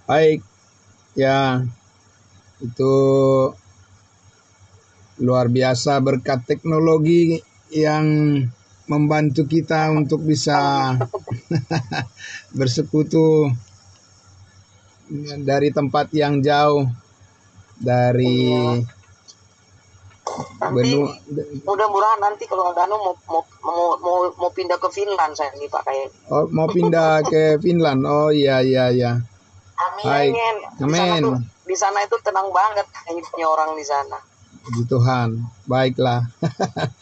Baik, ya itu luar biasa berkat teknologi yang membantu kita untuk bisa bersekutu dari tempat yang jauh, dari Nanti benua. mudah-mudahan nanti kalau Danu mau pindah ke Finland saya nih Pak kayak. Oh, mau pindah ke Finland. Oh iya iya iya. Baik, Amin. amin. Di sana itu tenang banget hidupnya orang di sana. Puji Tuhan. Baiklah.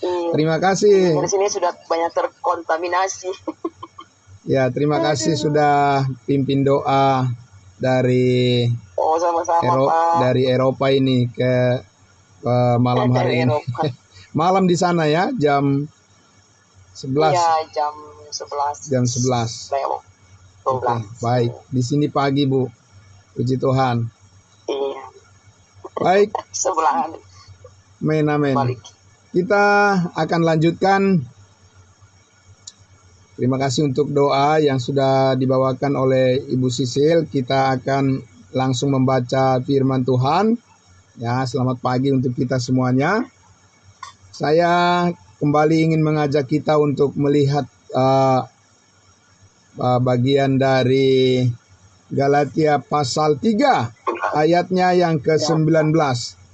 Iya. Terima kasih. Di sini sudah banyak terkontaminasi. Ya, terima kasih sudah pimpin doa dari Oh sama-sama Pak. dari Eropa ini ke malam hari ini. Malam di sana ya, jam 11. Iya, jam 11. Jam 11. Lewat. Oke, baik. Di sini pagi, Bu. Puji Tuhan. Iya. Baik. Sebelahan. Amin, amin. Balik. Kita akan lanjutkan. Terima kasih untuk doa yang sudah dibawakan oleh Ibu Sisil. Kita akan langsung membaca firman Tuhan. Ya, selamat pagi untuk kita semuanya. Saya kembali ingin mengajak kita untuk melihat bagian dari Galatia pasal 3 ayatnya yang ke-19.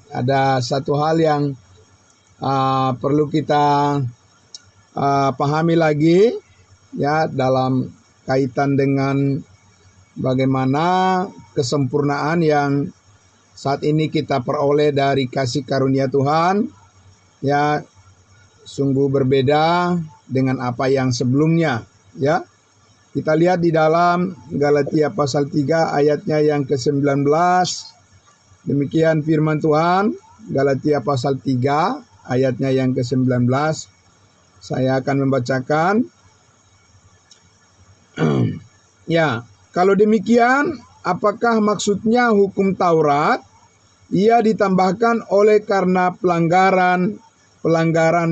Ada satu hal yang perlu kita pahami lagi ya dalam kaitan dengan bagaimana kesempurnaan yang saat ini kita peroleh dari kasih karunia Tuhan ya sungguh berbeda dengan apa yang sebelumnya ya. Kita lihat di dalam Galatia pasal 3 ayatnya yang ke-19. Demikian firman Tuhan, Galatia pasal 3 ayatnya yang ke-19. Saya akan membacakan. Ya, kalau demikian, apakah maksudnya hukum Taurat? Ia ditambahkan oleh karena pelanggaran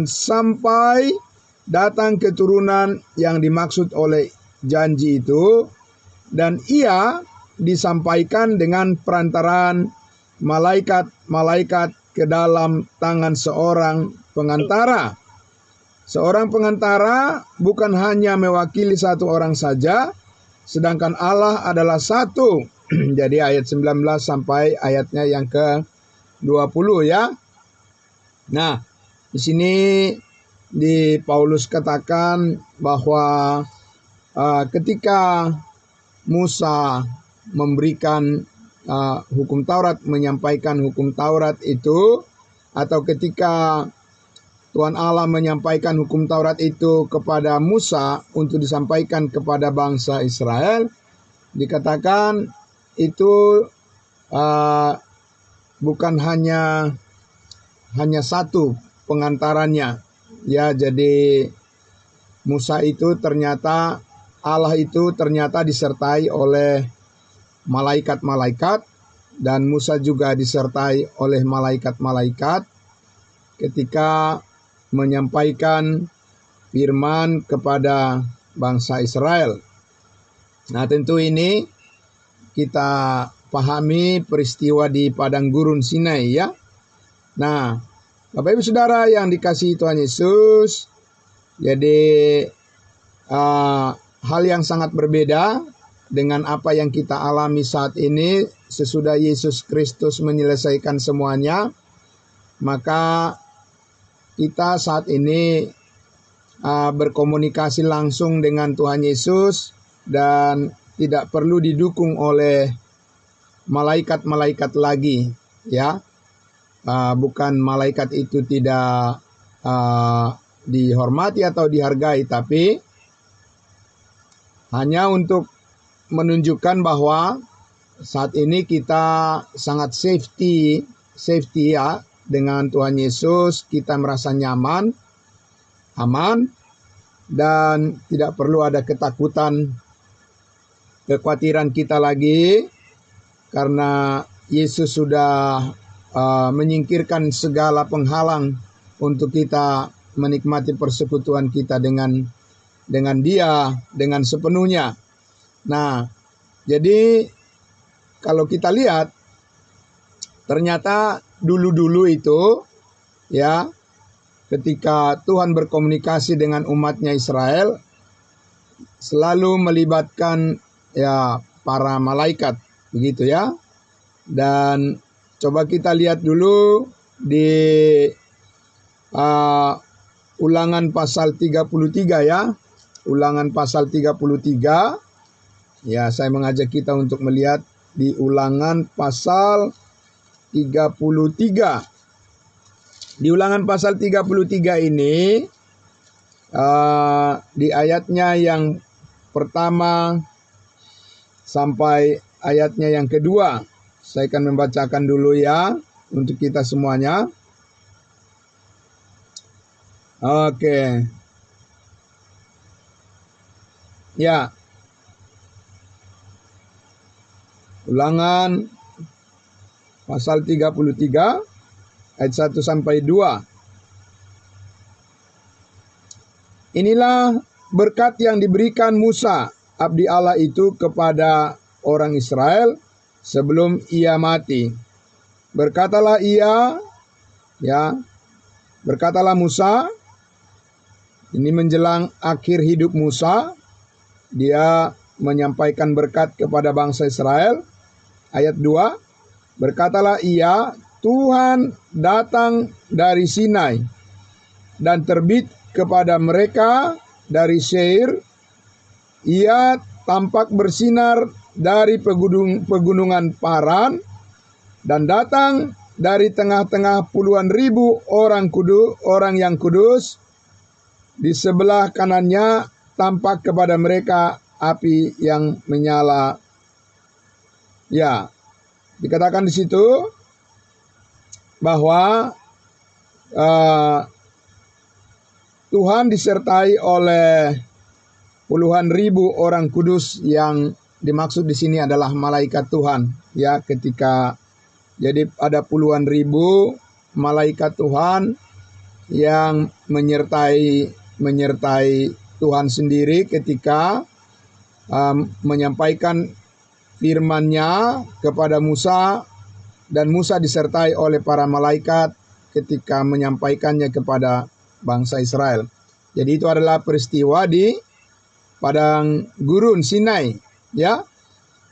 sampai datang keturunan yang dimaksud oleh janji itu, dan ia disampaikan dengan perantaraan malaikat-malaikat ke dalam tangan seorang pengantara. Seorang pengantara bukan hanya mewakili satu orang saja, sedangkan Allah adalah satu. Jadi ayat 19 sampai ayatnya yang ke-20 ya. Nah, di sini di Paulus katakan bahwa ketika Musa memberikan hukum Taurat, menyampaikan hukum Taurat itu, atau ketika Tuhan Allah menyampaikan hukum Taurat itu kepada Musa untuk disampaikan kepada bangsa Israel, dikatakan itu bukan hanya satu pengantarannya. Ya, jadi Musa itu ternyata Allah itu ternyata disertai oleh malaikat-malaikat, dan Musa juga disertai oleh malaikat-malaikat ketika menyampaikan firman kepada bangsa Israel. Nah, tentu ini kita pahami peristiwa di padang gurun Sinai ya. Nah, Bapak Ibu Saudara yang dikasihi Tuhan Yesus, jadi hal yang sangat berbeda dengan apa yang kita alami saat ini sesudah Yesus Kristus menyelesaikan semuanya. Maka kita saat ini berkomunikasi langsung dengan Tuhan Yesus dan tidak perlu didukung oleh malaikat-malaikat lagi ya. Bukan malaikat itu tidak dihormati atau dihargai, tapi hanya untuk menunjukkan bahwa saat ini kita sangat safety ya dengan Tuhan Yesus. Kita merasa nyaman, aman, dan tidak perlu ada ketakutan, kekhawatiran kita lagi, karena Yesus sudah menyingkirkan segala penghalang untuk kita menikmati persekutuan kita dengan Dia dengan sepenuhnya. Nah, jadi kalau kita lihat, ternyata dulu-dulu itu ya, ketika Tuhan berkomunikasi dengan umatnya Israel, selalu melibatkan ya para malaikat, begitu ya. Dan coba kita lihat dulu di Ulangan pasal 33 ya. Ulangan pasal 33. Ya, saya mengajak kita untuk melihat di Ulangan pasal 33. Di Ulangan pasal 33 ini, di ayatnya yang pertama sampai ayatnya yang kedua, saya akan membacakan dulu ya untuk kita semuanya. Oke. Ya. Ulangan pasal 33 ayat 1 sampai 2. Inilah berkat yang diberikan Musa, abdi Allah itu, kepada orang Israel sebelum ia mati. Berkatalah ia, ya, berkatalah Musa, ini menjelang akhir hidup Musa, dia menyampaikan berkat kepada bangsa Israel. Ayat 2, berkatalah ia, Tuhan datang dari Sinai dan terbit kepada mereka dari Seir. Ia tampak bersinar dari pegunungan Paran dan datang dari tengah-tengah puluhan ribu orang yang kudus. Di sebelah kanannya tampak kepada mereka api yang menyala. Ya, dikatakan di situ bahwa Tuhan disertai oleh puluhan ribu orang kudus, yang dimaksud di sini adalah malaikat Tuhan. Ya, ketika jadi ada puluhan ribu malaikat Tuhan yang menyertai Tuhan sendiri ketika menyampaikan firman-Nya kepada Musa, dan Musa disertai oleh para malaikat ketika menyampaikannya kepada bangsa Israel. Jadi itu adalah peristiwa di padang gurun Sinai, ya.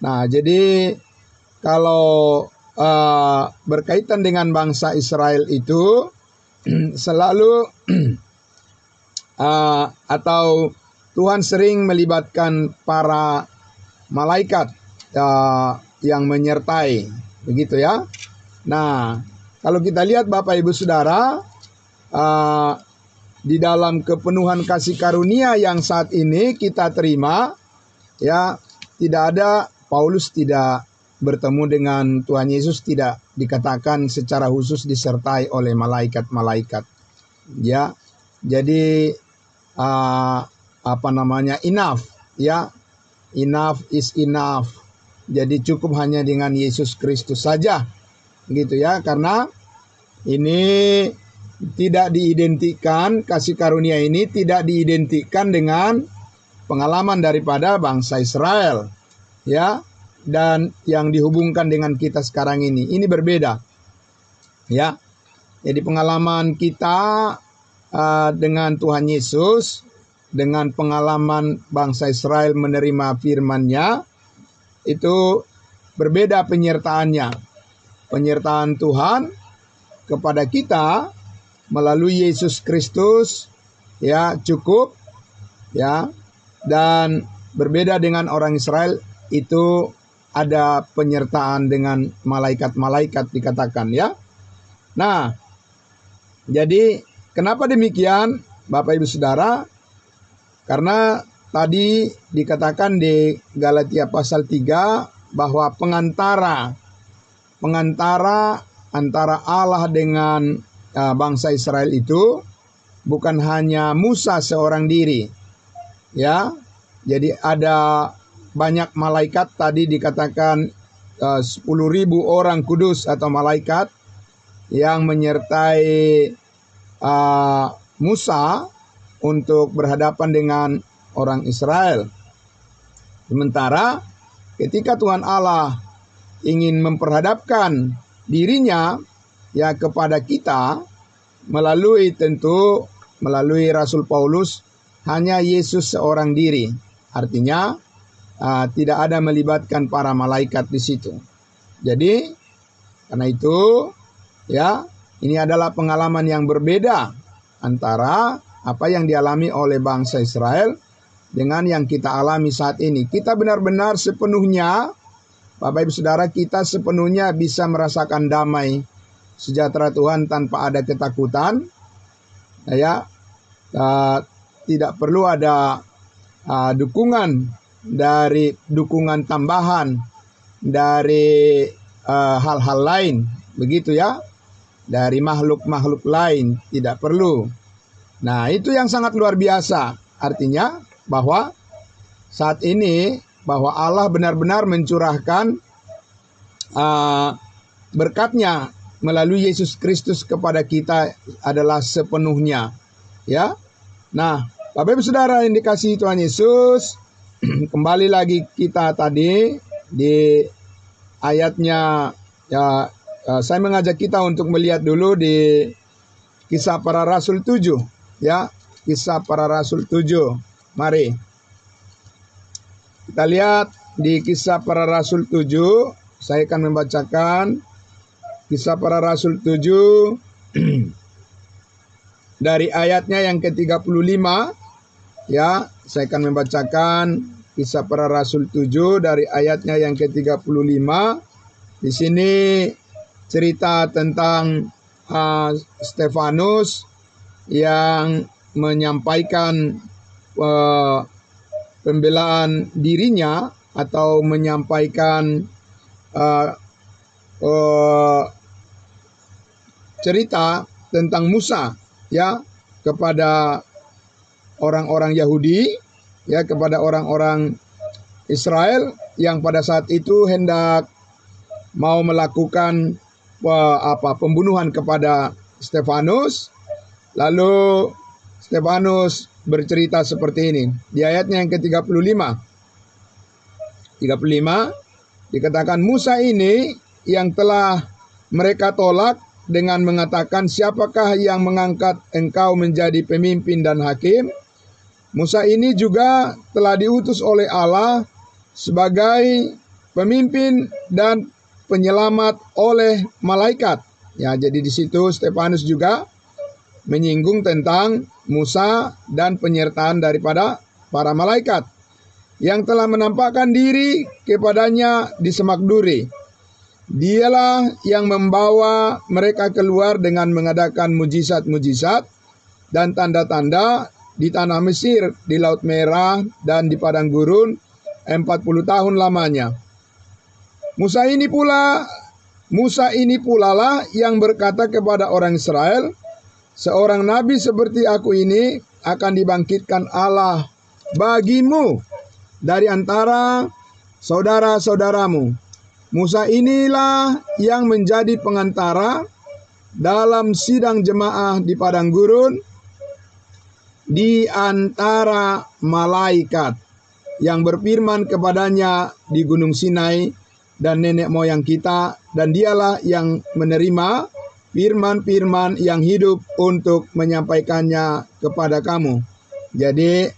Nah, jadi kalau berkaitan dengan bangsa Israel itu selalu atau Tuhan sering melibatkan para malaikat yang menyertai, begitu ya. Nah, kalau kita lihat Bapak Ibu Saudara, di dalam kepenuhan kasih karunia yang saat ini kita terima, ya, tidak ada, Paulus tidak bertemu dengan Tuhan Yesus, tidak dikatakan secara khusus disertai oleh malaikat-malaikat, ya. Jadi enough, ya, enough is enough. Jadi cukup hanya dengan Yesus Kristus saja, gitu ya. Karena ini tidak diidentikan, kasih karunia ini tidak diidentikan dengan pengalaman daripada bangsa Israel, ya, dan yang dihubungkan dengan kita sekarang ini berbeda, ya. Jadi pengalaman kita dengan Tuhan Yesus, dengan pengalaman bangsa Israel menerima firman-Nya, itu berbeda penyertaannya. Penyertaan Tuhan kepada kita melalui Yesus Kristus, ya, cukup, ya. Dan berbeda dengan orang Israel, itu ada penyertaan dengan malaikat-malaikat dikatakan, ya. Nah, jadi kenapa demikian Bapak Ibu Saudara? Karena tadi dikatakan di Galatia pasal 3 bahwa pengantara antara Allah dengan bangsa Israel itu bukan hanya Musa seorang diri, ya. Jadi ada banyak malaikat, tadi dikatakan 10.000 orang kudus atau malaikat yang menyertai Musa untuk berhadapan dengan orang Israel. Sementara ketika Tuhan Allah ingin memperhadapkan dirinya ya kepada kita melalui Rasul Paulus, hanya Yesus seorang diri. Artinya tidak ada melibatkan para malaikat di situ. Jadi karena itu ya, ini adalah pengalaman yang berbeda antara apa yang dialami oleh bangsa Israel dengan yang kita alami saat ini. Kita benar-benar sepenuhnya, Bapak Ibu Saudara, kita sepenuhnya bisa merasakan damai sejahtera Tuhan tanpa ada ketakutan. Ya, tidak perlu ada dukungan tambahan dari hal-hal lain, begitu ya, dari makhluk-makhluk lain, tidak perlu. Nah, itu yang sangat luar biasa. Artinya bahwa saat ini bahwa Allah benar-benar mencurahkan berkat-Nya melalui Yesus Kristus kepada kita adalah sepenuhnya, ya. Nah, Bapak Ibu Saudara yang dikasihi Tuhan Yesus, kembali lagi kita tadi di ayatnya, ya, saya mengajak kita untuk melihat dulu di Kisah Para Rasul 7, ya, Kisah Para Rasul 7. Mari kita lihat di Kisah Para Rasul 7. Saya akan membacakan Kisah Para Rasul 7 dari ayatnya yang ke-35. Ya, saya akan membacakan Kisah Para Rasul 7 dari ayatnya yang ke-35. Di sini cerita tentang Stefanus yang menyampaikan pembelaan dirinya atau menyampaikan cerita tentang Musa, ya, kepada orang-orang Yahudi, ya, kepada orang-orang Israel yang pada saat itu hendak mau melakukan pembunuhan kepada Stefanus. Lalu Stefanus bercerita seperti ini. Di ayatnya yang ke-35. 35 dikatakan, Musa ini yang telah mereka tolak dengan mengatakan, siapakah yang mengangkat engkau menjadi pemimpin dan hakim? Musa ini juga telah diutus oleh Allah sebagai pemimpin dan penyelamat oleh malaikat. Ya, jadi di situ Stefanus juga menyinggung tentang Musa dan penyertaan daripada para malaikat yang telah menampakkan diri kepadanya di semak duri. Dialah yang membawa mereka keluar dengan mengadakan mujizat-mujizat dan tanda-tanda di tanah Mesir, di Laut Merah, dan di padang gurun 40 tahun lamanya. Musa ini pula lah yang berkata kepada orang Israel, seorang nabi seperti aku ini akan dibangkitkan Allah bagimu dari antara saudara-saudaramu. Musa inilah yang menjadi pengantara dalam sidang jemaah di padang gurun di antara malaikat yang berfirman kepadanya di Gunung Sinai dan nenek moyang kita, dan dialah yang menerima firman-firman yang hidup untuk menyampaikannya kepada kamu. Jadi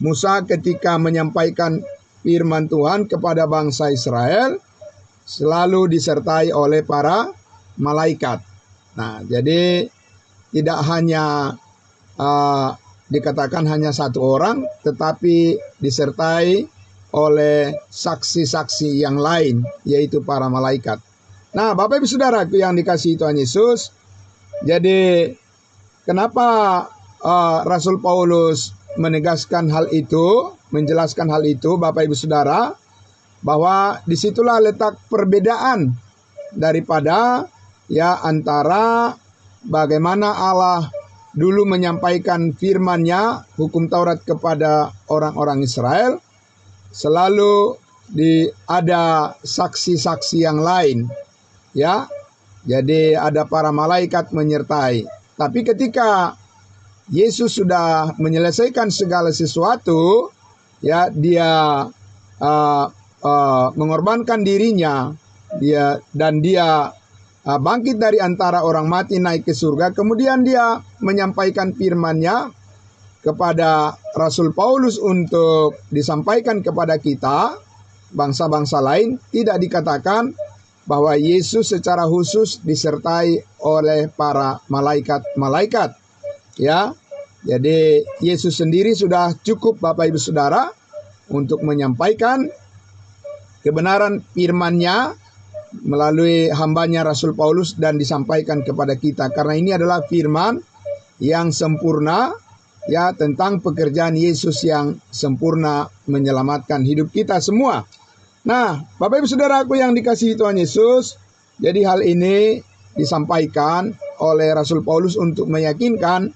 Musa ketika menyampaikan firman Tuhan kepada bangsa Israel selalu disertai oleh para malaikat. Nah, jadi tidak hanya dikatakan hanya satu orang, tetapi disertai oleh saksi-saksi yang lain, yaitu para malaikat. Nah, Bapak Ibu Saudaraku yang dikasihi Tuhan Yesus, jadi kenapa Rasul Paulus menegaskan hal itu, menjelaskan hal itu, Bapak Ibu Saudara, bahwa disitulah letak perbedaan daripada ya antara bagaimana Allah dulu menyampaikan firman-Nya, hukum Taurat kepada orang-orang Israel, selalu ada saksi-saksi yang lain, ya. Jadi ada para malaikat menyertai. Tapi ketika Yesus sudah menyelesaikan segala sesuatu, ya, dia mengorbankan dirinya dia bangkit dari antara orang mati, naik ke surga. Kemudian dia menyampaikan firman-Nya kepada Rasul Paulus untuk disampaikan kepada kita, bangsa-bangsa lain. Tidak dikatakan bahwa Yesus secara khusus disertai oleh para malaikat-malaikat. Ya, jadi Yesus sendiri sudah cukup, Bapak Ibu Saudara, untuk menyampaikan kebenaran firman-Nya melalui hambanya Rasul Paulus dan disampaikan kepada kita. Karena ini adalah firman yang sempurna, ya, tentang pekerjaan Yesus yang sempurna menyelamatkan hidup kita semua. Nah, Bapak Ibu Saudaraku yang dikasihi Tuhan Yesus, jadi hal ini disampaikan oleh Rasul Paulus untuk meyakinkan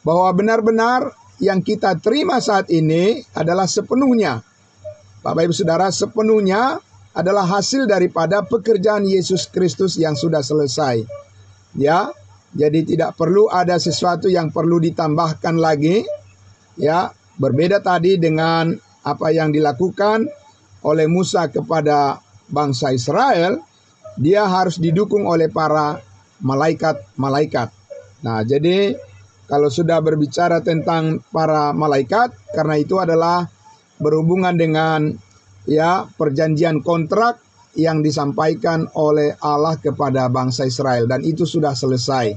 bahwa benar-benar yang kita terima saat ini adalah sepenuhnya, Bapak Ibu Saudara, sepenuhnya adalah hasil daripada pekerjaan Yesus Kristus yang sudah selesai. Ya, jadi tidak perlu ada sesuatu yang perlu ditambahkan lagi. Ya, berbeda tadi dengan apa yang dilakukan oleh Musa kepada bangsa Israel, dia harus didukung oleh para malaikat-malaikat. Nah, jadi kalau sudah berbicara tentang para malaikat, karena itu adalah berhubungan dengan, ya, perjanjian kontrak yang disampaikan oleh Allah kepada bangsa Israel, dan itu sudah selesai.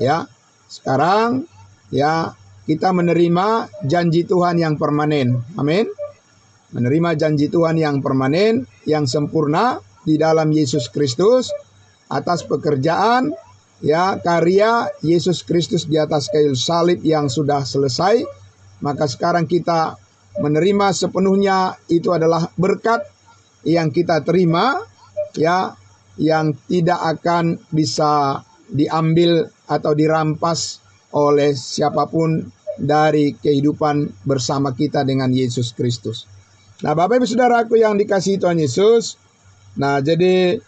Ya, sekarang, ya, kita menerima janji Tuhan yang permanen. Amin. Menerima janji Tuhan yang permanen, yang sempurna di dalam Yesus Kristus atas pekerjaan, ya, karya Yesus Kristus di atas kayu salib yang sudah selesai. Maka sekarang kita menerima sepenuhnya, itu adalah berkat yang kita terima, ya, yang tidak akan bisa diambil atau dirampas oleh siapapun dari kehidupan bersama kita dengan Yesus Kristus. Nah, Bapak Ibu Saudaraku yang dikasihi Tuhan Yesus, nah jadi,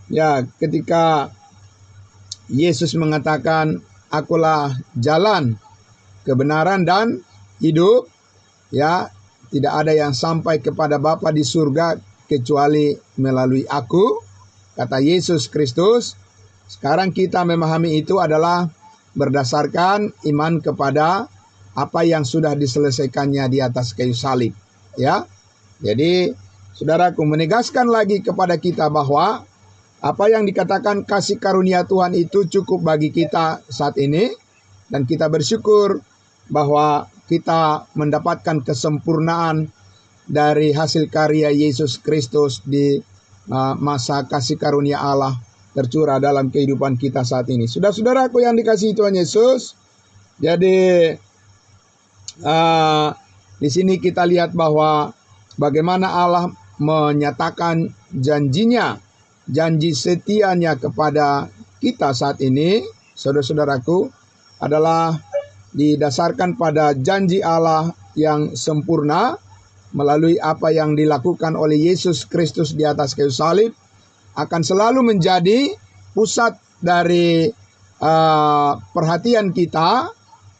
ya, ketika Yesus mengatakan, "Akulah jalan, kebenaran, dan hidup," ya, tidak ada yang sampai kepada Bapa di surga kecuali melalui aku, kata Yesus Kristus. Sekarang kita memahami itu adalah berdasarkan iman kepada apa yang sudah diselesaikannya di atas kayu salib. Ya, jadi saudaraku, menegaskan lagi kepada kita bahwa apa yang dikatakan kasih karunia Tuhan itu cukup bagi kita saat ini, dan kita bersyukur bahwa kita mendapatkan kesempurnaan dari hasil karya Yesus Kristus di masa kasih karunia Allah tercurah dalam kehidupan kita saat ini. Saudara-saudaraku yang dikasihi Tuhan Yesus, jadi di sini kita lihat bahwa bagaimana Allah menyatakan janjinya, janji setianya kepada kita saat ini, saudara-saudaraku, adalah didasarkan pada janji Allah yang sempurna melalui apa yang dilakukan oleh Yesus Kristus di atas kayu salib, akan selalu menjadi pusat dari perhatian kita,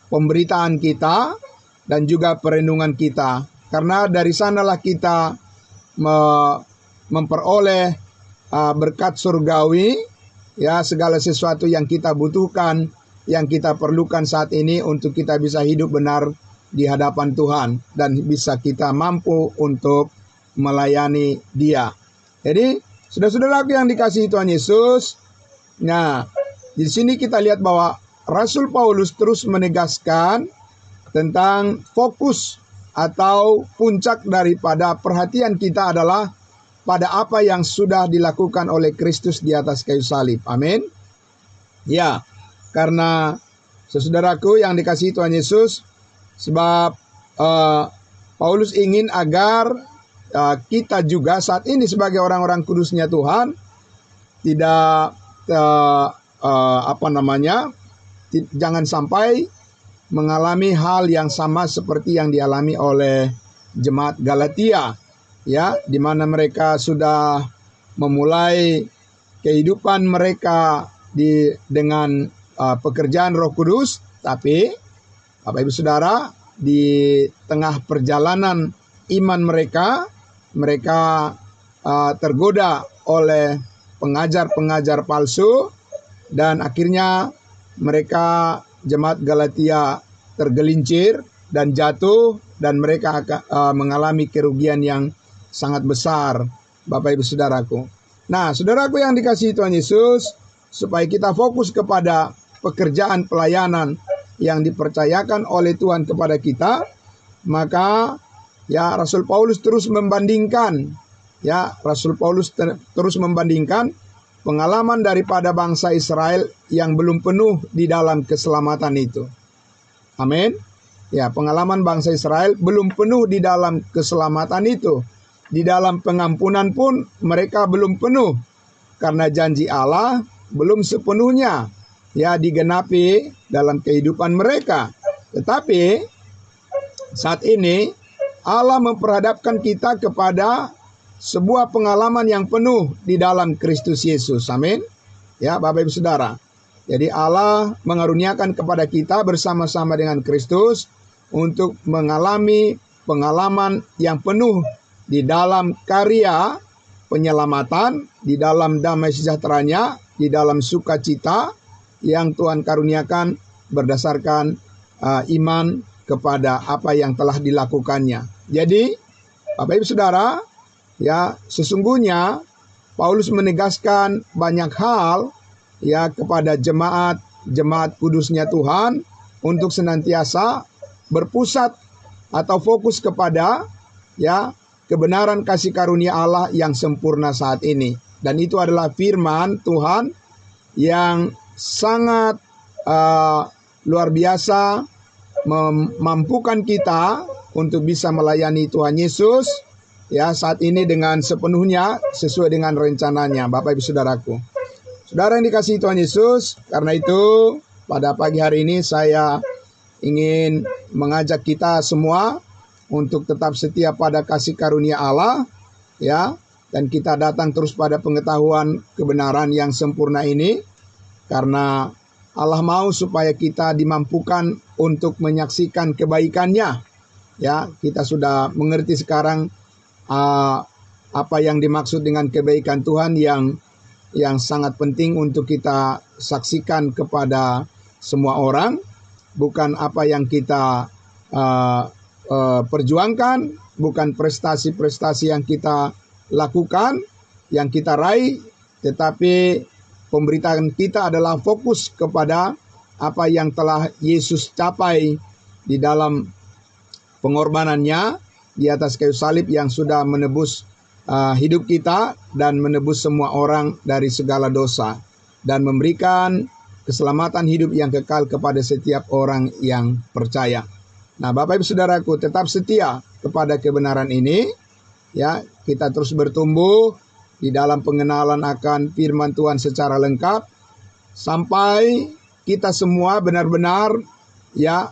pemberitaan kita, dan juga perenungan kita. Karena dari sanalah kita memperoleh berkat surgawi, ya, segala sesuatu yang kita butuhkan, yang kita perlukan saat ini untuk kita bisa hidup benar di hadapan Tuhan dan bisa kita mampu untuk melayani Dia. Jadi, saudara-saudaraku yang dikasihi Tuhan Yesus, nah, di sini kita lihat bahwa Rasul Paulus terus menegaskan tentang fokus atau puncak daripada perhatian kita adalah pada apa yang sudah dilakukan oleh Kristus di atas kayu salib. Amin. Ya, karena saudaraku yang dikasihi Tuhan Yesus, sebab Paulus ingin agar kita juga saat ini sebagai orang-orang kudusnya Tuhan tidak jangan sampai mengalami hal yang sama seperti yang dialami oleh jemaat Galatia, ya, di mana mereka sudah memulai kehidupan mereka dengan pekerjaan Roh Kudus, tapi Bapak Ibu Saudara, di tengah perjalanan iman mereka tergoda oleh pengajar-pengajar palsu, dan akhirnya mereka jemaat Galatia tergelincir dan jatuh, dan mereka akan mengalami kerugian yang sangat besar, Bapak Ibu Saudaraku. Nah, saudaraku yang dikasihi Tuhan Yesus, supaya kita fokus kepada pekerjaan pelayanan yang dipercayakan oleh Tuhan kepada kita, maka ya Rasul Paulus terus membandingkan, terus membandingkan pengalaman daripada bangsa Israel yang belum penuh di dalam keselamatan itu. Amin. Ya, pengalaman bangsa Israel belum penuh di dalam keselamatan itu. Di dalam pengampunan pun mereka belum penuh, karena janji Allah belum sepenuhnya ya digenapi dalam kehidupan mereka. Tetapi saat ini Allah memperhadapkan kita kepada sebuah pengalaman yang penuh di dalam Kristus Yesus. Amin. Ya, Bapak Ibu Saudara. Jadi Allah mengaruniakan kepada kita bersama-sama dengan Kristus untuk mengalami pengalaman yang penuh di dalam karya penyelamatan, di dalam damai sejahteranya, di dalam sukacita yang Tuhan karuniakan berdasarkan iman kepada apa yang telah dilakukannya. Jadi, Bapak Ibu Saudara, ya sesungguhnya Paulus menegaskan banyak hal ya kepada jemaat kudusnya Tuhan untuk senantiasa berpusat atau fokus kepada ya kebenaran kasih karunia Allah yang sempurna saat ini. Dan itu adalah firman Tuhan yang sangat luar biasa, memampukan kita untuk bisa melayani Tuhan Yesus ya saat ini dengan sepenuhnya sesuai dengan rencananya, Bapak Ibu Saudaraku. Saudara yang dikasihi Tuhan Yesus, karena itu pada pagi hari ini saya ingin mengajak kita semua untuk tetap setia pada kasih karunia Allah ya, dan kita datang terus pada pengetahuan kebenaran yang sempurna ini, karena Allah mau supaya kita dimampukan untuk menyaksikan kebaikannya ya. Kita sudah mengerti sekarang apa yang dimaksud dengan kebaikan Tuhan yang sangat penting untuk kita saksikan kepada semua orang, bukan apa yang kita perjuangkan, bukan prestasi-prestasi yang kita lakukan, yang kita raih, tetapi pemberitaan kita adalah fokus kepada apa yang telah Yesus capai di dalam pengorbanannya di atas kayu salib yang sudah menebus hidup kita dan menebus semua orang dari segala dosa dan memberikan keselamatan hidup yang kekal kepada setiap orang yang percaya. Nah, Bapak Ibu Saudaraku, tetap setia kepada kebenaran ini ya. Kita terus bertumbuh di dalam pengenalan akan firman Tuhan secara lengkap sampai kita semua benar-benar ya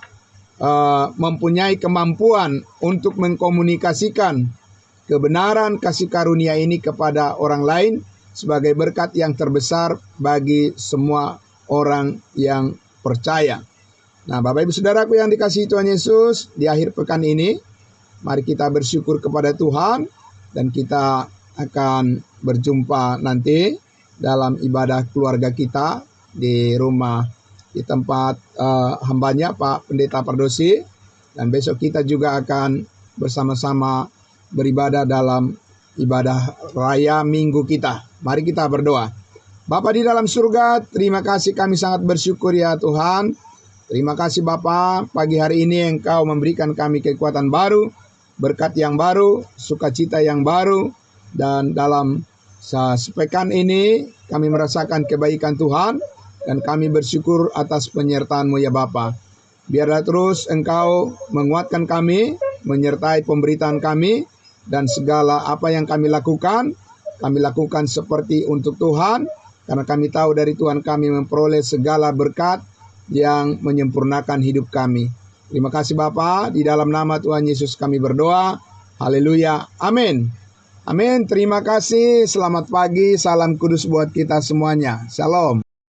mempunyai kemampuan untuk mengkomunikasikan kebenaran kasih karunia ini kepada orang lain sebagai berkat yang terbesar bagi semua orang yang percaya. Nah, Bapak Ibu Saudaraku yang dikasihi Tuhan Yesus, di akhir pekan ini mari kita bersyukur kepada Tuhan, dan kita akan berjumpa nanti dalam ibadah keluarga kita di rumah, di tempat hambanya Pak Pendeta Pardosi, dan besok kita juga akan bersama-sama beribadah dalam ibadah raya minggu kita. Mari kita berdoa. Bapa di dalam surga, terima kasih, kami sangat bersyukur ya Tuhan. Terima kasih Bapa, pagi hari ini Engkau memberikan kami kekuatan baru, berkat yang baru, sukacita yang baru, dan dalam sepekan ini kami merasakan kebaikan Tuhan, dan kami bersyukur atas penyertaan-Mu ya Bapa. Biarlah terus Engkau menguatkan kami, menyertai pemberitaan kami, dan segala apa yang kami lakukan seperti untuk Tuhan, karena kami tahu dari Tuhan kami memperoleh segala berkat yang menyempurnakan hidup kami. Terima kasih Bapa, di dalam nama Tuhan Yesus kami berdoa. Haleluya. Amin. Amin. Terima kasih. Selamat pagi. Salam kudus buat kita semuanya. Shalom.